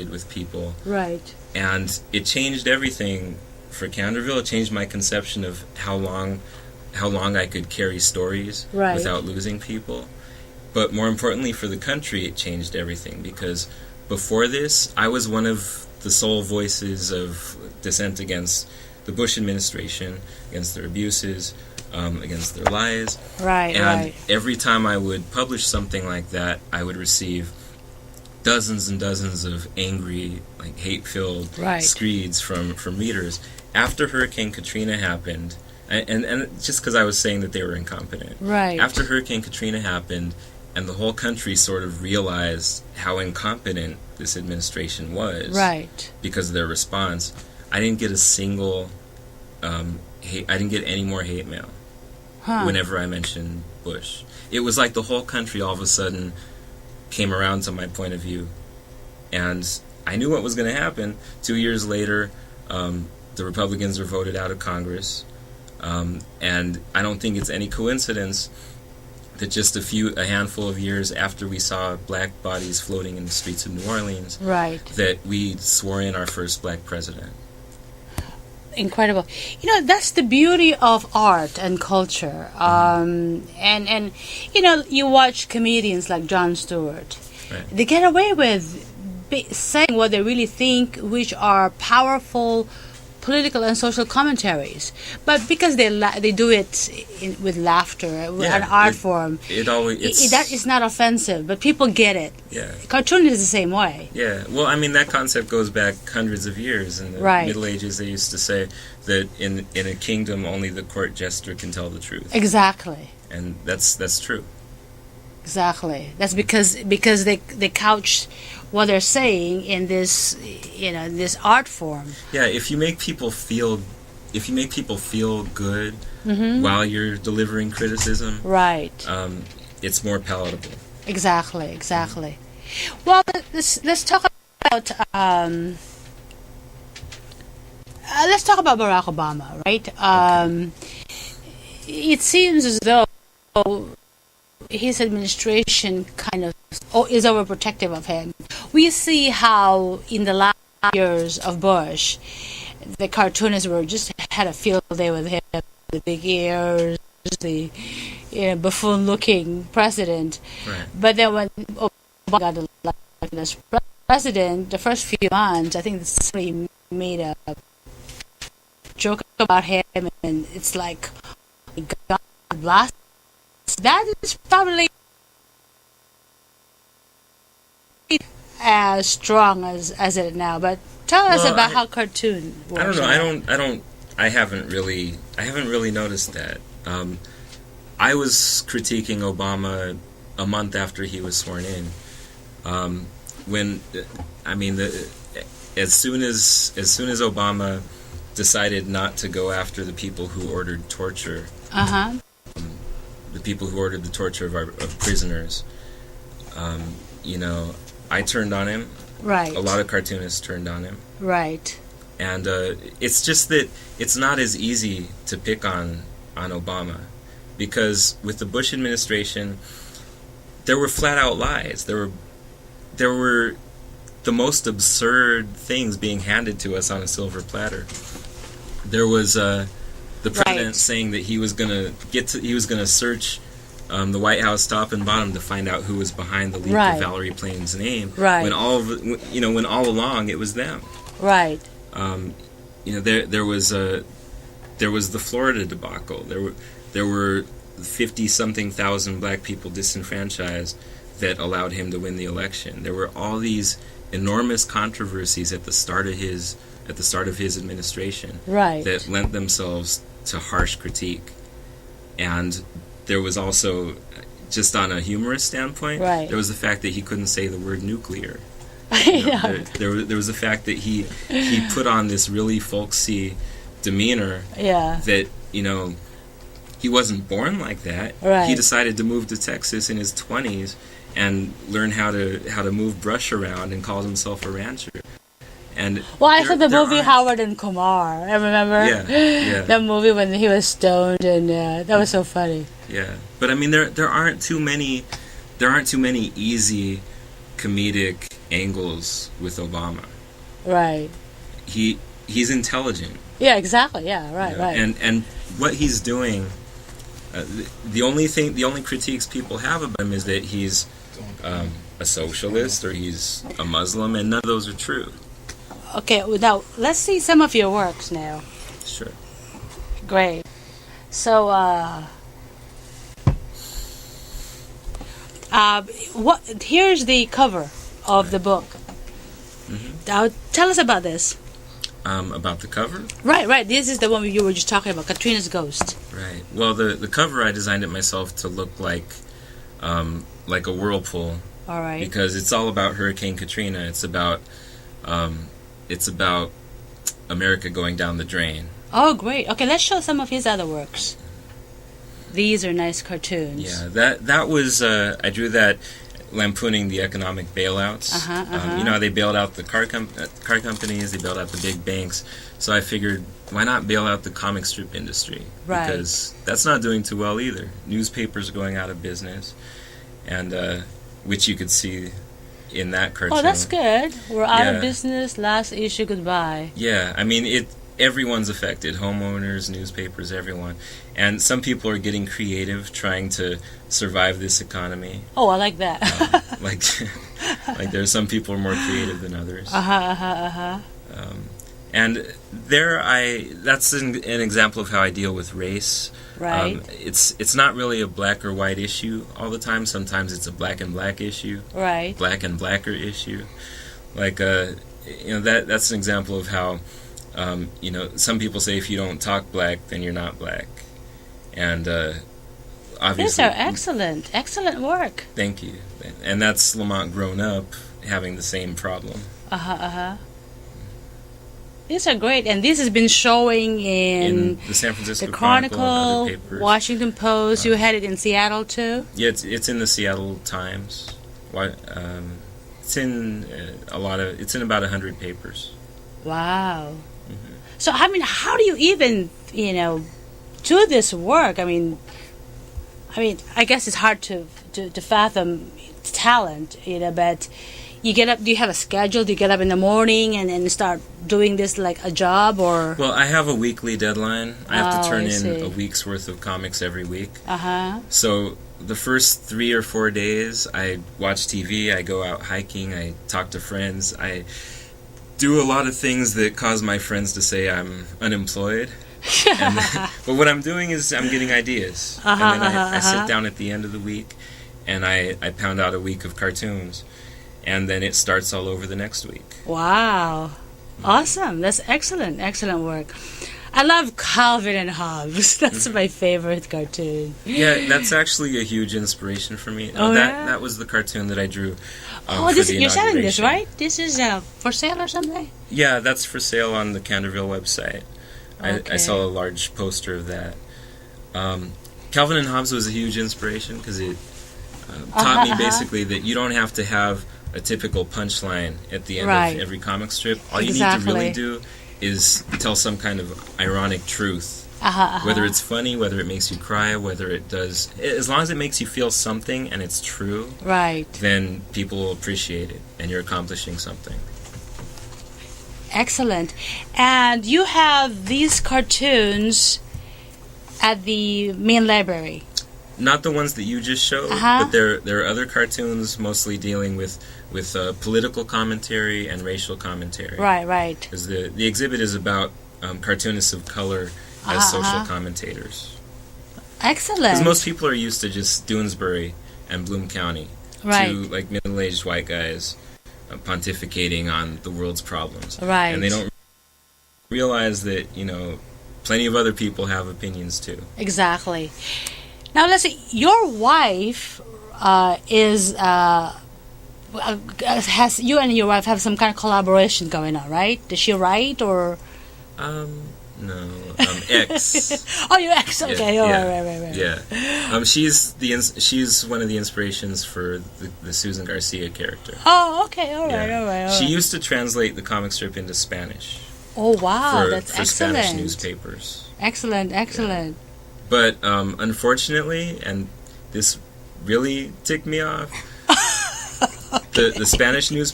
connected with people. Right. And it changed everything for Canterville. It changed my conception of how long I could carry stories without losing people. But more importantly for the country, it changed everything, because before this, I was one of the sole voices of dissent against the Bush administration, against their abuses, against their lies. And every time I would publish something like that, I would receive dozens and dozens of angry, like hate-filled screeds from readers. After Hurricane Katrina happened, and just because I was saying that they were incompetent. After Hurricane Katrina happened, and the whole country sort of realized how incompetent this administration was because of their response, I didn't get a single hate. I didn't get any more hate mail whenever I mentioned Bush. It was like the whole country all of a sudden came around to my point of view, and I knew what was going to happen. 2 years later, the Republicans were voted out of Congress, and I don't think it's any coincidence that just a handful of years after we saw black bodies floating in the streets of New Orleans, that we swore in our first black president. Incredible. You know, that's the beauty of art and culture. And you know, you watch comedians like Jon Stewart. They get away with saying what they really think, which are powerful political and social commentaries, but because they do it with laughter, an art form, that is not offensive, but people get it. Cartoon is the same way. Well, I mean, that concept goes back hundreds of years. In the Middle Ages, they used to say that in a kingdom only the court jester can tell the truth. Exactly. And that's true. Exactly. That's because they couch what they're saying in this, you know, this art form. If you make people feel good while you're delivering criticism, it's more palatable. Exactly. Well, let's talk about Barack Obama, right? It seems as though his administration kind of is overprotective of him. We see how in the last years of Bush, the cartoonists had a field day with him, the big ears, the buffoon-looking president. But then when Obama got elected as president, the first few months, I think somebody made a joke about him, and it's like, God bless. That is probably as strong as it is now. But tell us about how cartoon works. I don't. I haven't really noticed that. I was critiquing Obama a month after he was sworn in. As soon as Obama decided not to go after the people who ordered torture. The people who ordered the torture of prisoners, I turned on him. A lot of cartoonists turned on him. And it's just that it's not as easy to pick on Obama, because with the Bush administration, there were flat out lies. There were the most absurd things being handed to us on a silver platter. There was the president saying that he was gonna search the White House top and bottom to find out who was behind the leak of Valerie Plane's name. When all along it was them. There was the Florida debacle. There were 50-something thousand black people disenfranchised that allowed him to win the election. There were all these enormous controversies at the start of his administration that lent themselves to harsh critique. And there was also, just on a humorous standpoint, there was the fact that he couldn't say the word nuclear. There was the fact that he put on this really folksy demeanor that, he wasn't born like that. He decided to move to Texas in his 20s and learn how to move brush around and called himself a rancher. And I saw the movie Howard and Kumar. I remember that movie when he was stoned, and that was so funny. But I mean, there aren't too many easy comedic angles with Obama. Right. He's intelligent. Yeah, exactly. Yeah, right, right. And what he's doing, the only critiques people have of him is that he's a socialist or he's a Muslim, and none of those are true. Okay, now let's see some of your works now. Sure. Great. So, here's the cover of the book. Now, tell us about this. About the cover? Right. This is the one you were just talking about, Katrina's Ghost. Right. Well, the cover, I designed it myself to look like a whirlpool. All right. Because it's all about Hurricane Katrina. It's about America going down the drain. Oh, great. Okay, let's show some of his other works. These are nice cartoons. Yeah, that was I drew that lampooning the economic bailouts. You know, they bailed out the car companies, they bailed out the big banks. So I figured, why not bail out the comic strip industry? Right. Because that's not doing too well either. Newspapers are going out of business, and which you could see in that cartoon. Oh, that's good. We're out of business. Last issue, goodbye. Yeah, I mean, everyone's affected. Homeowners, newspapers, everyone. And some people are getting creative, trying to survive this economy. Oh, I like that. Like there are some people who are more creative than others. And that's an example of how I deal with race. Right. It's not really a black or white issue all the time. Sometimes it's a black and black issue. Right. Black and blacker issue. Like that's an example of how some people say if you don't talk black, then you're not black. And obviously, these are excellent work. Thank you. And that's Lamont grown up having the same problem. These are great, and this has been showing in the San Francisco the Chronicle, and other papers. Washington Post. You had it in Seattle too. Yeah, it's in the Seattle Times. It's in it's in about 100 papers. Wow. So I mean, how do you even do this work? I mean, I guess it's hard to fathom talent, but you get up. Do you have a schedule? Do you get up in the morning and start doing this like a job, or? Well, I have a weekly deadline. I have to turn in a week's worth of comics every week. So the first 3 or 4 days, I watch TV. I go out hiking. I talk to friends. I do a lot of things that cause my friends to say I'm unemployed. But what I'm doing is I'm getting ideas. And then I sit down at the end of the week and I pound out a week of cartoons. And then it starts all over the next week. Wow. Awesome. That's excellent work. I love Calvin and Hobbes. That's my favorite cartoon. Yeah, that's actually a huge inspiration for me. That was the cartoon that I drew. You're selling this, right? This is for sale or something? Yeah, that's for sale on the Canterville website. Okay. I saw a large poster of that. Calvin and Hobbes was a huge inspiration because it taught me basically that you don't have to have a typical punchline at the end of every comic strip. All you need to really do is tell some kind of ironic truth. Whether it's funny, whether it makes you cry, whether it does... As long as it makes you feel something and it's true, then people will appreciate it and you're accomplishing something. Excellent. And you have these cartoons at the main library. Not the ones that you just showed, but there are other cartoons mostly dealing with political commentary and racial commentary. Right. Because the exhibit is about cartoonists of color as social commentators. Excellent. Because most people are used to just Doonesbury and Bloom County, two like middle-aged white guys pontificating on the world's problems. Right. And they don't realize that plenty of other people have opinions too. Exactly. Now let's see. Your wife has you and your wife have some kind of collaboration going on, right? Does she write or? No. Ex. Oh, your ex. Okay. Right. Yeah. She's one of the inspirations for the Susan Garcia character. Oh, okay. All right. She used to translate the comic strip into Spanish. Oh, wow. That's for excellent. Spanish newspapers. Excellent. Yeah. But unfortunately, and this really ticked me off, the Spanish newspaper